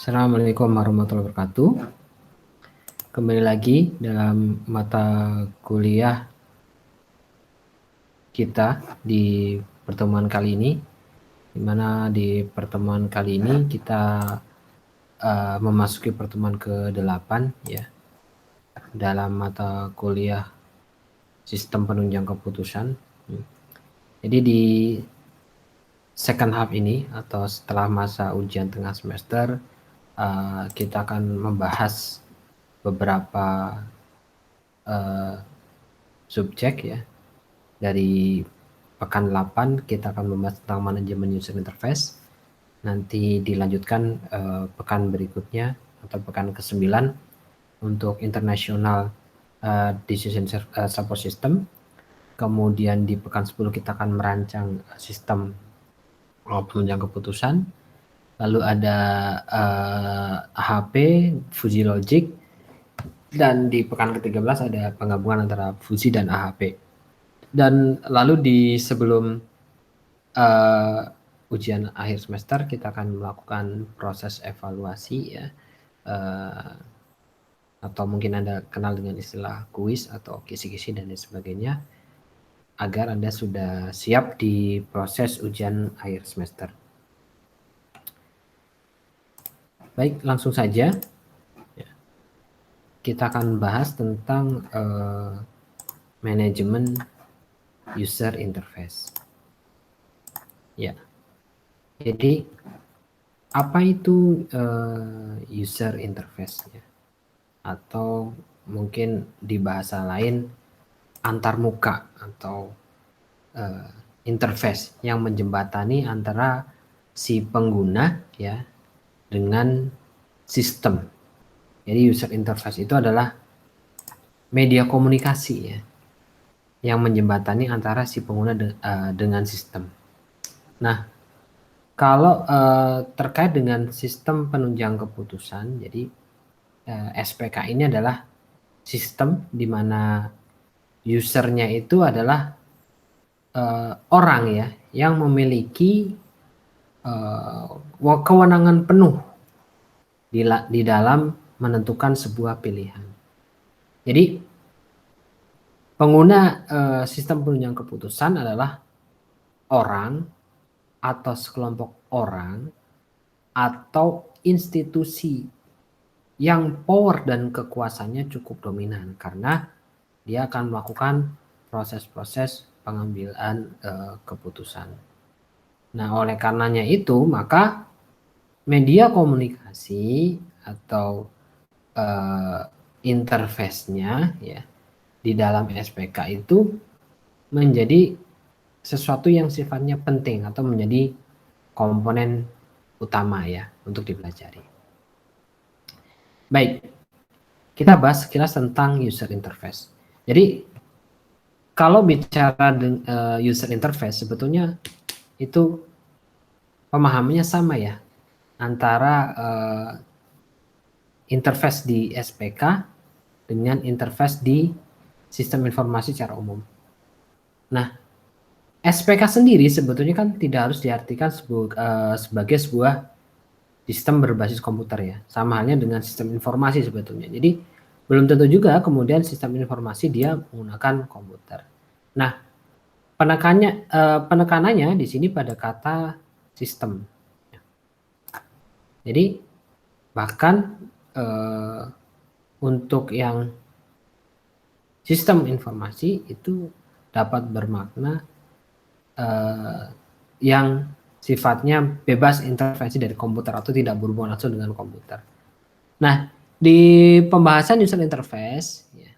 Assalamualaikum warahmatullahi wabarakatuh. Kembali lagi dalam mata kuliah kita di pertemuan kali ini, di mana di pertemuan kali ini kita memasuki pertemuan ke-8 ya dalam mata kuliah sistem penunjang keputusan. Jadi di second half ini atau setelah masa ujian tengah semester, kita akan membahas beberapa subjek ya. Dari pekan 8 kita akan membahas tentang manajemen user interface. Nanti dilanjutkan pekan berikutnya atau pekan ke-9 untuk international decision support system. Kemudian di pekan 10 kita akan merancang sistem penunjang keputusan. Lalu ada AHP, Fuzzy Logic, dan di pekan ke-13 ada penggabungan antara Fuzzy dan AHP. Dan lalu di sebelum ujian akhir semester kita akan melakukan proses evaluasi ya, atau mungkin Anda kenal dengan istilah kuis atau kisi-kisi dan lain sebagainya, agar Anda sudah siap di proses ujian akhir semester. Baik, langsung saja kita akan bahas tentang manajemen user interface. Ya, jadi apa itu user interface ya? Atau mungkin di bahasa lain antarmuka atau interface yang menjembatani antara si pengguna ya dengan sistem. Jadi user interface itu adalah media komunikasi ya yang menjembatani antara si pengguna dengan sistem. Nah, kalau terkait dengan sistem penunjang keputusan, jadi SPK ini adalah sistem di mana usernya itu adalah orang ya yang memiliki kewenangan penuh di dalam menentukan sebuah pilihan. Jadi pengguna sistem penunjang keputusan adalah orang atau sekelompok orang atau institusi yang power dan kekuasaannya cukup dominan karena dia akan melakukan proses-proses pengambilan keputusan. Nah, oleh karenanya itu maka media komunikasi atau interface-nya ya di dalam SPK itu menjadi sesuatu yang sifatnya penting atau menjadi komponen utama ya untuk dipelajari. Baik, kita bahas sekilas tentang user interface. Jadi kalau bicara user interface sebetulnya itu pemahamannya sama ya antara interface di SPK dengan interface di sistem informasi secara umum. Nah, SPK sendiri sebetulnya kan tidak harus diartikan sebagai sebuah sistem berbasis komputer ya. Sama halnya dengan sistem informasi sebetulnya. Jadi belum tentu juga kemudian sistem informasi dia menggunakan komputer. Nah, penekanannya di sini pada kata sistem. Jadi bahkan untuk yang sistem informasi itu dapat bermakna yang sifatnya bebas intervensi dari komputer atau tidak berhubungan langsung dengan komputer. Nah, di pembahasan user interface ya,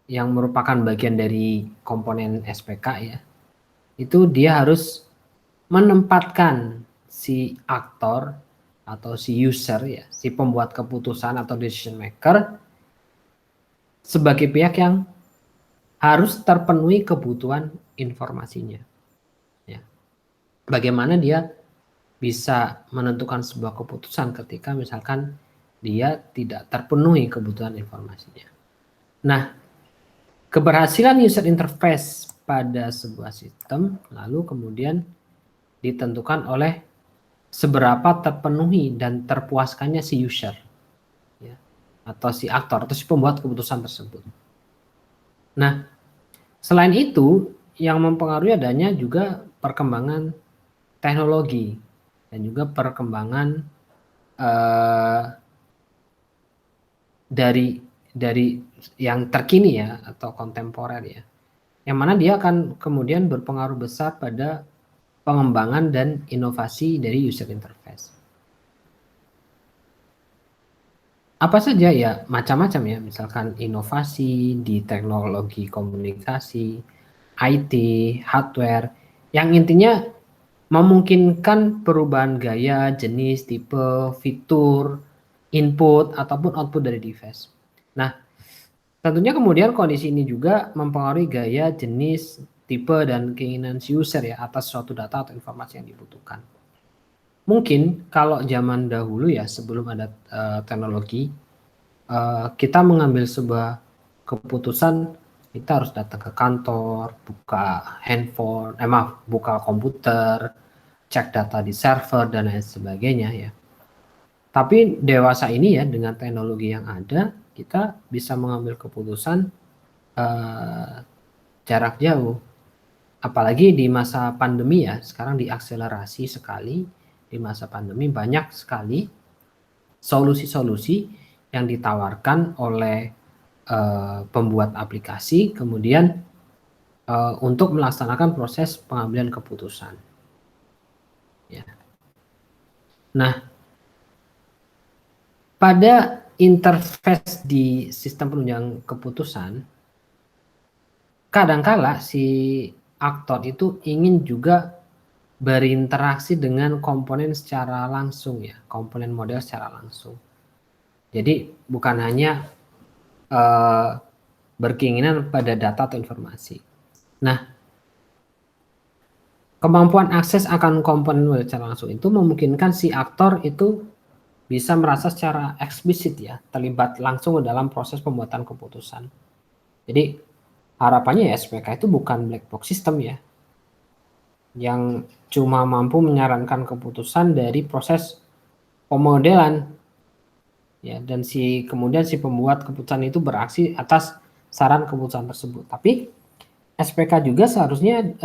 yang merupakan bagian dari komponen SPK ya, itu dia harus menempatkan si aktor atau si user ya, si pembuat keputusan atau decision maker sebagai pihak yang harus terpenuhi kebutuhan informasinya. Ya. Bagaimana dia bisa menentukan sebuah keputusan ketika misalkan dia tidak terpenuhi kebutuhan informasinya. Nah, keberhasilan user interface pada sebuah sistem lalu kemudian ditentukan oleh seberapa terpenuhi dan terpuaskannya si user, ya, atau si aktor atau si pembuat keputusan tersebut. Nah, selain itu yang mempengaruhi adanya juga perkembangan teknologi dan juga perkembangan eh, dari yang terkini ya atau kontemporer ya, yang mana dia akan kemudian berpengaruh besar pada pengembangan dan inovasi dari user interface. Apa saja ya, macam-macam ya, misalkan inovasi di teknologi komunikasi, IT, hardware, yang intinya memungkinkan perubahan gaya, jenis, tipe, fitur, input, ataupun output dari device. Nah, tentunya kemudian kondisi ini juga mempengaruhi gaya, jenis, tipe, dan keinginan si user ya atas suatu data atau informasi yang dibutuhkan. Mungkin kalau zaman dahulu ya sebelum ada teknologi, kita mengambil sebuah keputusan, kita harus datang ke kantor, buka handphone, buka komputer, cek data di server dan lain sebagainya ya. Tapi dewasa ini ya dengan teknologi yang ada, kita bisa mengambil keputusan jarak jauh. Apalagi di masa pandemi ya, sekarang diakselerasi sekali. Di masa pandemi banyak sekali solusi-solusi yang ditawarkan oleh pembuat aplikasi, kemudian untuk melaksanakan proses pengambilan keputusan. Ya. Nah, pada interface di sistem penunjang keputusan, kadangkala si aktor itu ingin juga berinteraksi dengan komponen secara langsung ya, komponen model secara langsung. Jadi bukan hanya berkeinginan pada data atau informasi. Nah, kemampuan akses akan komponen model secara langsung itu memungkinkan si aktor itu bisa merasa secara eksplisit ya, terlibat langsung dalam proses pembuatan keputusan. Jadi harapannya ya SPK itu bukan black box system ya, yang cuma mampu menyarankan keputusan dari proses pemodelan ya, dan kemudian si pembuat keputusan itu beraksi atas saran keputusan tersebut. Tapi SPK juga seharusnya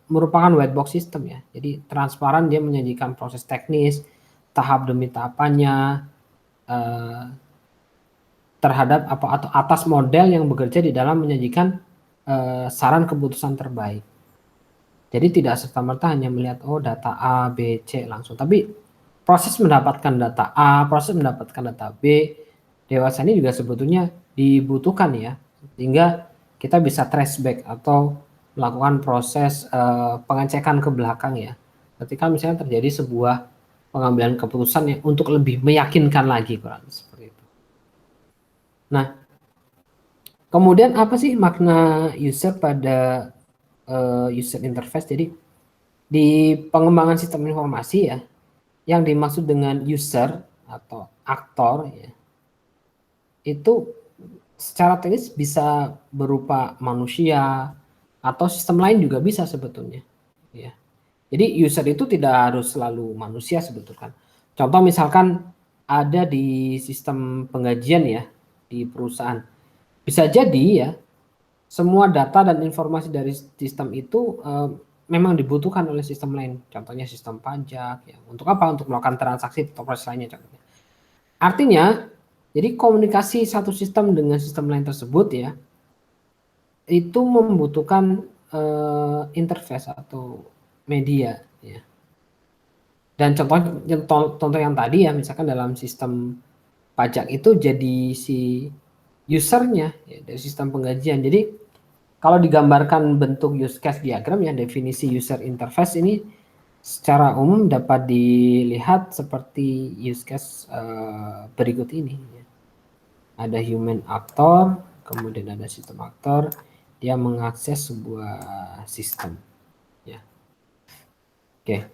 merupakan white box system ya. Jadi transparan, dia menyajikan proses teknis tahap demi tahapannya terhadap apa atau atas model yang bekerja di dalam menyajikan saran keputusan terbaik. Jadi tidak serta-merta hanya melihat data A, B, C langsung, tapi proses mendapatkan data A, proses mendapatkan data B, dewasa ini juga sebetulnya dibutuhkan ya, sehingga kita bisa trace back atau melakukan proses pengecekan ke belakang ya. Ketika misalnya terjadi sebuah pengambilan keputusan yang untuk lebih meyakinkan lagi, kurang seperti itu. Nah, kemudian apa sih makna user pada user interface? Jadi di pengembangan sistem informasi ya, yang dimaksud dengan user atau aktor ya, itu secara teknis bisa berupa manusia atau sistem lain juga bisa sebetulnya ya. Jadi user itu tidak harus selalu manusia sebetulnya. Contoh misalkan ada di sistem penggajian ya di perusahaan, bisa jadi ya semua data dan informasi dari sistem itu memang dibutuhkan oleh sistem lain. Contohnya sistem pajak ya. Untuk apa? Untuk melakukan transaksi atau proses lainnya contohnya. Artinya, jadi komunikasi satu sistem dengan sistem lain tersebut ya, itu membutuhkan interface atau media ya. Dan contoh yang tadi ya, misalkan dalam sistem pajak itu jadi si usernya ya, dari sistem penggajian. Jadi kalau digambarkan bentuk use case diagram ya, definisi user interface ini secara umum dapat dilihat seperti use case berikut ini. Ada human actor, kemudian ada sistem aktor, dia mengakses sebuah sistem. Ya. Oke.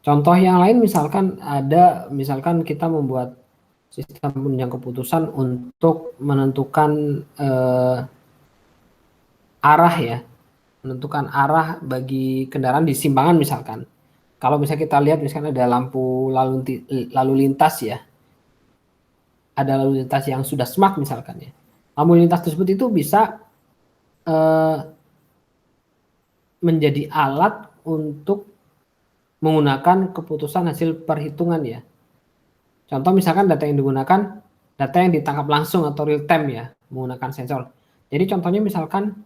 Contoh yang lain misalkan kita membuat sistem penunjang keputusan untuk menentukan arah ya, menentukan arah bagi kendaraan di simpangan misalkan. Kalau misalnya kita lihat misalnya ada lampu lalu lintas ya, ada lalu lintas yang sudah smart misalkan ya. Lampu lintas tersebut itu bisa menjadi alat untuk menggunakan keputusan hasil perhitungan ya. Contoh misalkan data yang digunakan, data yang ditangkap langsung atau real time ya, menggunakan sensor. Jadi contohnya misalkan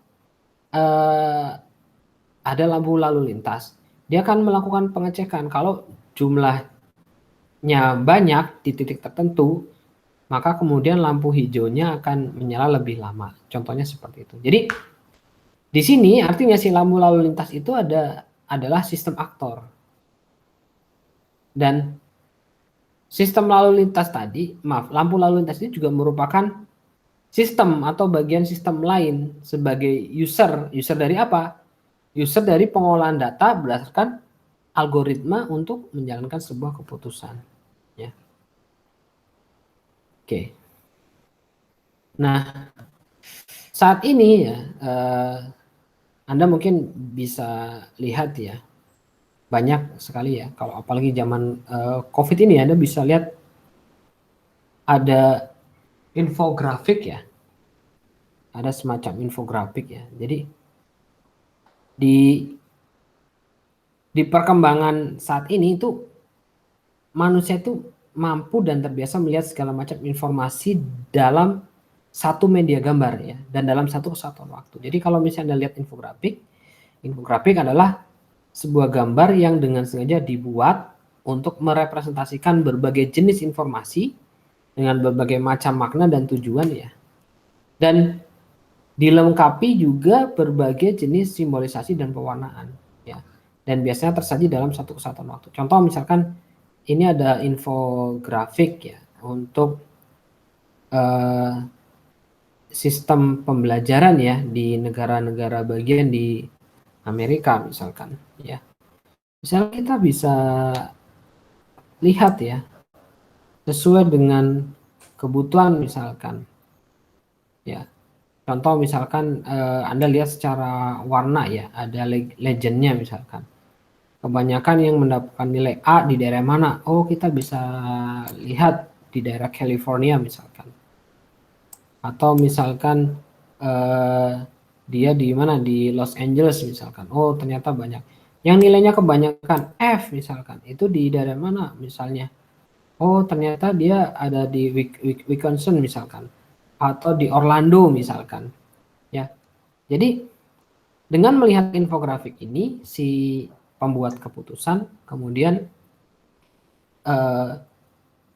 ada lampu lalu lintas, dia akan melakukan pengecekan kalau jumlahnya banyak di titik tertentu, maka kemudian lampu hijaunya akan menyala lebih lama. Contohnya seperti itu. Jadi di sini artinya si lampu lalu lintas itu adalah sistem aktor. Dan sistem lalu lintas tadi, lampu lalu lintas ini juga merupakan sistem atau bagian sistem lain sebagai user. User dari apa? User dari pengolahan data berdasarkan algoritma untuk menjalankan sebuah keputusan. Ya. Oke. Nah, saat ini ya, Anda mungkin bisa lihat ya, banyak sekali ya, kalau apalagi zaman COVID ini Anda bisa lihat ada infografik ya, ada semacam infografik ya. Jadi di perkembangan saat ini itu manusia itu mampu dan terbiasa melihat segala macam informasi dalam satu media gambar ya, dan dalam satu kesatuan waktu. Jadi kalau misalnya Anda lihat infografik, infografik adalah sebuah gambar yang dengan sengaja dibuat untuk merepresentasikan berbagai jenis informasi dengan berbagai macam makna dan tujuan ya. Dan dilengkapi juga berbagai jenis simbolisasi dan pewarnaan ya. Dan biasanya tersaji dalam satu kesatuan waktu. Contoh misalkan ini ada infografik ya untuk sistem pembelajaran ya di negara-negara bagian di Amerika misalkan ya. Misalnya kita bisa lihat ya, sesuai dengan kebutuhan misalkan ya. Contoh misalkan Anda lihat secara warna ya, ada legendnya misalkan. Kebanyakan yang mendapatkan nilai A di daerah mana? Oh, kita bisa lihat di daerah California misalkan. Atau misalkan dia di mana? Di Los Angeles misalkan. Oh, ternyata banyak. Yang nilainya kebanyakan F misalkan. Itu di daerah mana misalnya? Oh, ternyata dia ada di Wisconsin misalkan. Atau di Orlando misalkan. Ya. Jadi dengan melihat infografik ini, si pembuat keputusan kemudian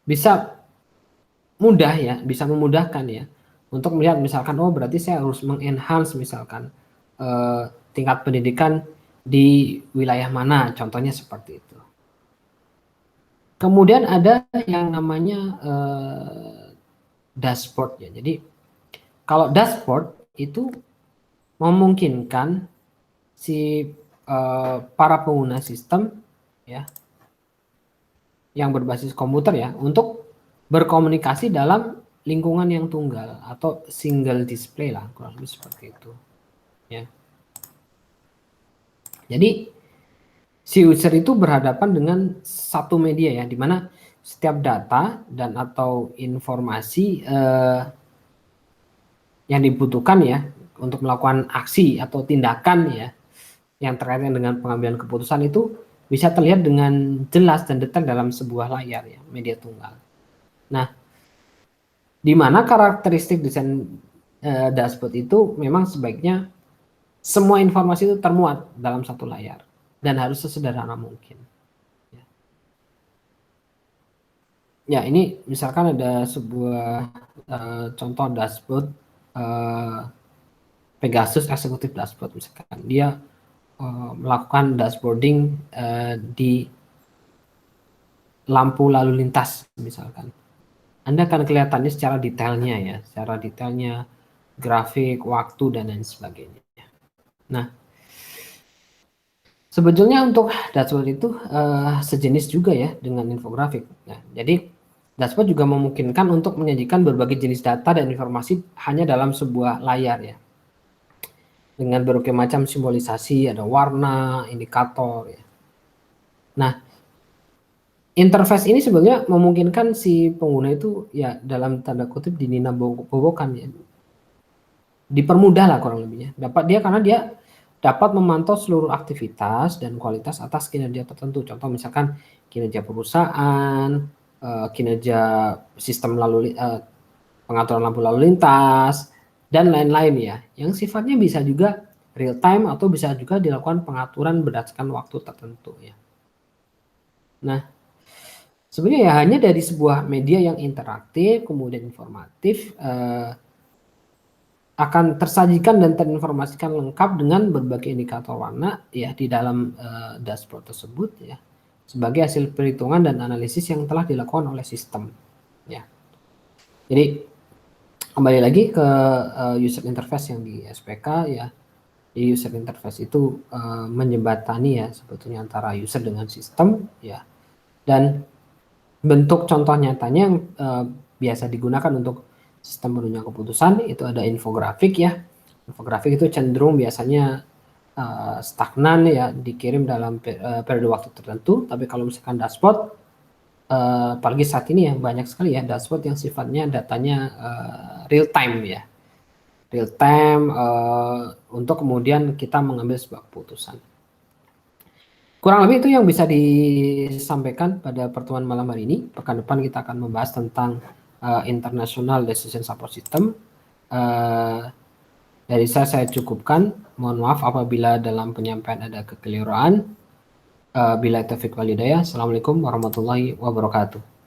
bisa mudah ya, bisa memudahkan ya untuk melihat misalkan, oh berarti saya harus mengenhance misalkan tingkat pendidikan di wilayah mana, contohnya seperti itu. Kemudian ada yang namanya dashboard ya. Jadi kalau dashboard itu memungkinkan si para pengguna sistem ya yang berbasis komputer ya untuk berkomunikasi dalam lingkungan yang tunggal atau single display lah, kurang lebih seperti itu ya. Jadi si user itu berhadapan dengan satu media ya, di mana setiap data dan atau informasi yang dibutuhkan ya untuk melakukan aksi atau tindakan ya yang terkait dengan pengambilan keputusan itu bisa terlihat dengan jelas dan detail dalam sebuah layar ya, media tunggal. Nah, di mana karakteristik desain dashboard itu memang sebaiknya semua informasi itu termuat dalam satu layar dan harus sesederhana mungkin. Ya, ini misalkan ada sebuah contoh dashboard Pegasus Executive Dashboard misalkan. Dia melakukan dashboarding di lampu lalu lintas misalkan. Anda akan kelihatannya secara detailnya ya, secara detailnya grafik, waktu dan lain sebagainya. Nah, sebetulnya untuk dashboard itu sejenis juga ya dengan infografik. Nah, jadi dashboard juga memungkinkan untuk menyajikan berbagai jenis data dan informasi hanya dalam sebuah layar ya. Dengan berbagai macam simbolisasi, ada warna, indikator ya. Nah, interface ini sebenarnya memungkinkan si pengguna itu ya dalam tanda kutip dinina bobokan ya. Dipermudah lah kurang lebihnya. Karena dia dapat memantau seluruh aktivitas dan kualitas atas kinerja tertentu. Contoh misalkan kinerja perusahaan, kinerja sistem pengaturan lampu lalu lintas dan lain-lain ya. Yang sifatnya bisa juga real time atau bisa juga dilakukan pengaturan berdasarkan waktu tertentu ya. Nah, sebenarnya ya hanya dari sebuah media yang interaktif, kemudian informatif, akan tersajikan dan terinformasikan lengkap dengan berbagai indikator warna ya di dalam dashboard tersebut ya sebagai hasil perhitungan dan analisis yang telah dilakukan oleh sistem ya. Jadi kembali lagi ke user interface yang di SPK ya. Di user interface itu menjembatani ya sebetulnya antara user dengan sistem ya. Dan bentuk contoh nyatanya yang biasa digunakan untuk sistem penunjang keputusan itu ada infografik ya. Infografik itu cenderung biasanya stagnan ya, dikirim dalam periode waktu tertentu. Tapi kalau misalkan dashboard, apalagi saat ini ya banyak sekali ya dashboard yang sifatnya datanya real time ya, real time untuk kemudian kita mengambil sebuah keputusan. Kurang lebih itu yang bisa disampaikan pada pertemuan malam hari ini. Pekan depan kita akan membahas tentang International Decision Support System. Dari saya cukupkan. Mohon maaf apabila dalam penyampaian ada kekeliruan. Bila taufiq wal hidayah. Assalamualaikum warahmatullahi wabarakatuh.